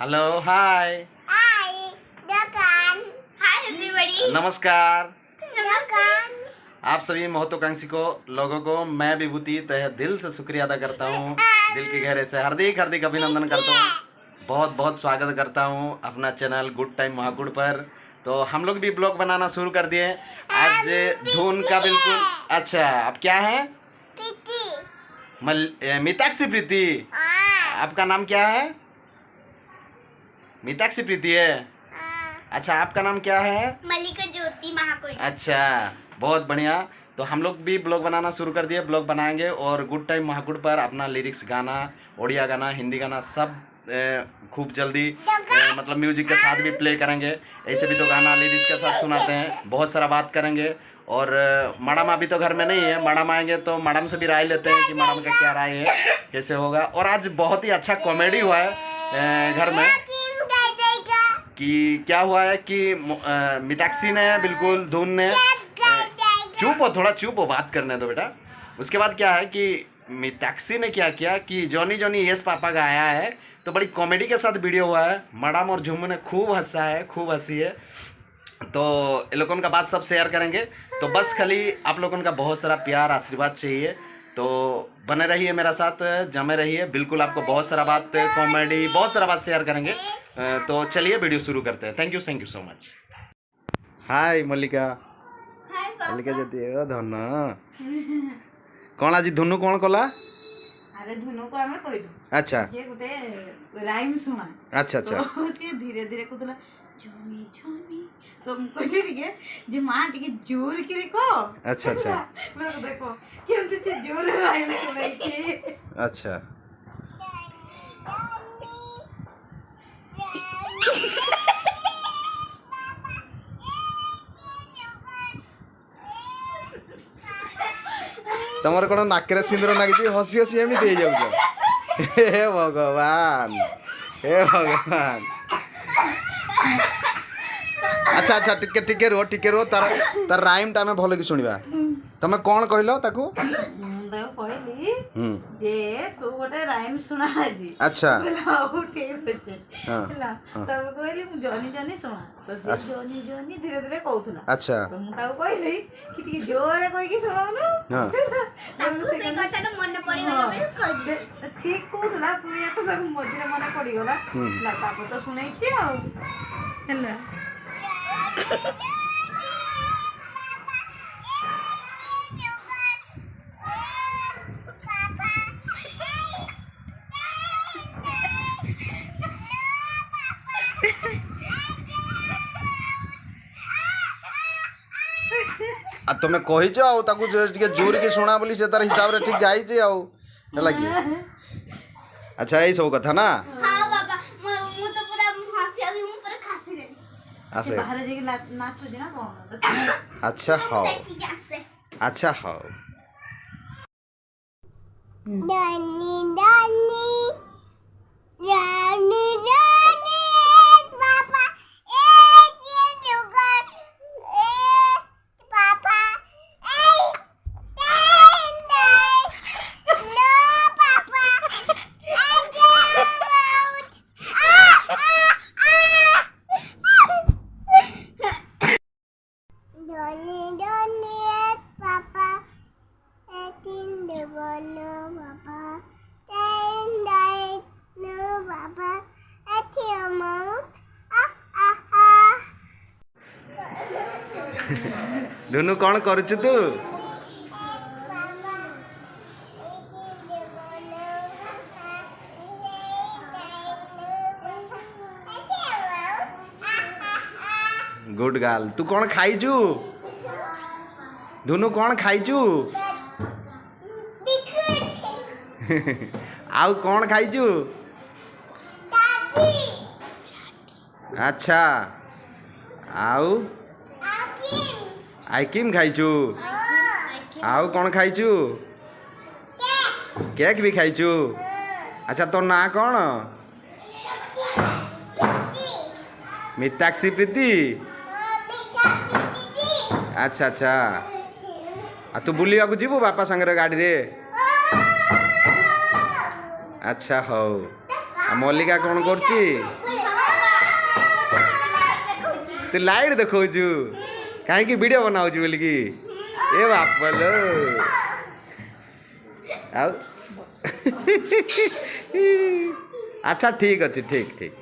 Hello hi नमस्कार। आप सभी महत्वाकांक्षी लोगों को मैं विभूति तहे दिल से शुक्रिया अदा करता हूँ। दिल के गहरे से हार्दिक हार्दिक अभिनंदन करता हूँ। बहुत बहुत स्वागत करता हूँ अपना चैनल गुड टाइम महाकुड़ पर। तो हम लोग भी ब्लॉग बनाना शुरू कर दिए आज धुन का बिल्कुल। अच्छा आप क्या है? मीताक्षी प्रीति। आपका नाम क्या है? मीताक्षी प्रीति है। अच्छा आपका नाम क्या है? मल्लिका ज्योति महाकुड़। अच्छा बहुत बढ़िया। तो हम लोग भी ब्लॉग बनाना शुरू कर दिए, ब्लॉग बनाएंगे और गुड टाइम महाकुड़ पर अपना लिरिक्स गाना, ओडिया गाना, हिंदी गाना सब खूब जल्दी मतलब म्यूजिक के साथ भी प्ले करेंगे। ऐसे भी तो गाना लिरिक्स के साथ सुनाते हैं, बहुत सारा बात करेंगे। और मैडम अभी तो घर में नहीं है, मैडम आएंगे तो मैडम से भी राय लेते हैं कि मैडम का क्या राय है, कैसे होगा। और आज बहुत ही अच्छा कॉमेडी हुआ है घर में। कि क्या हुआ है कि मीताक्षी ने बिल्कुल धुन ने चुप हो, थोड़ा चुप हो, बात करने दो बेटा। उसके बाद क्या है कि मीताक्षी ने क्या किया कि जॉनी जॉनी यस पापा गाया है, तो बड़ी कॉमेडी के साथ वीडियो हुआ है। मैडम और झुम्मू ने खूब हंसा है, खूब हंसी है। तो इन लोगों का बात सब शेयर करेंगे। तो बस खाली आप लोगों का बहुत सारा प्यार आशीर्वाद चाहिए। तो बने रहिए मेरा साथ, जमे रहिए। बिल्कुल आपको बहुत सारा बात कॉमेडी, बहुत सारा बात शेयर करेंगे। तो चलिए वीडियो शुरू करते हैं। Thank you so much. Hi Mallika. Mallika जति धन कौन आज धुनु कौन कला? अरे धुनु को हमें कहि दो। अच्छा जे गुटे राइम सुना। अच्छा अच्छा तो से धीरे धीरे कहतला जोनी जोनी, तो कहले ठीक जे मां टिके जोर के को। अच्छा अच्छा मेरे को देखो केमते से जोर राइम सुनाई के। अच्छा तमर कौन नाकरे सिंदूर नागिची हसी हसी एमती हो जाऊछ। हे भगवान, हे भगवान। अच्छा अच्छा टिके रो तार राइम टा में भलो कि सुनिबा। तमे कौन कहलो ताकू? कहली जे तू गोटे राइम सुना जी। अच्छा ठीक अच्छे तब कहली जनी जनी सुना, तो से जनी जनी धीरे धीरे कहउथला। अच्छा तो मु ताऊ कहली कि टी जोरे कहि कि सुनाउनु। हां से कथा न मन पड़ी गला कह ठीक कहउथला, पुनिया तो सब मझिरे मन पड़ी गला। ला ताको तो सुनै छी आ हेला आ तुम कहीच आकू जोर के शुणा बोली से तार हिसाब रे ठीक गाई कि। अच्छा यही सब कथा ना। हां बाबा मु तो पूरा हंसी हंसी मु पूरा खासी गई। से बाहर जे नाचो जे ना कोन। अच्छा हां अच्छा हां। दानी दानी रानी रानी पापा एक जुगाड़ पापा नो पापा Doni doni papa, etin de bono papa, ten dai no papa, etiamount धुनु कौन करुछु तू? Good girl. तू कौन खाइचु? धुनु कौन खाइचु? आउ कौन खाइचु? अच्छा आउ आइसक्रीम खाइचु? आउ कौन खाइचु? केक भी खाइचु? अच्छा तो ना कौन? मीताक्षी प्रीति। अच्छा अच्छा आ तू बुलिया को जीवु बापा संगे गाड़ी रे? अच्छा हो मल्लिका कौन करची तू लाइट देखौछु कहीं वीडियो बनाऊछु बोल की ए बाप लो आउ अच्छा ठीक अच्छे ठीक ठीक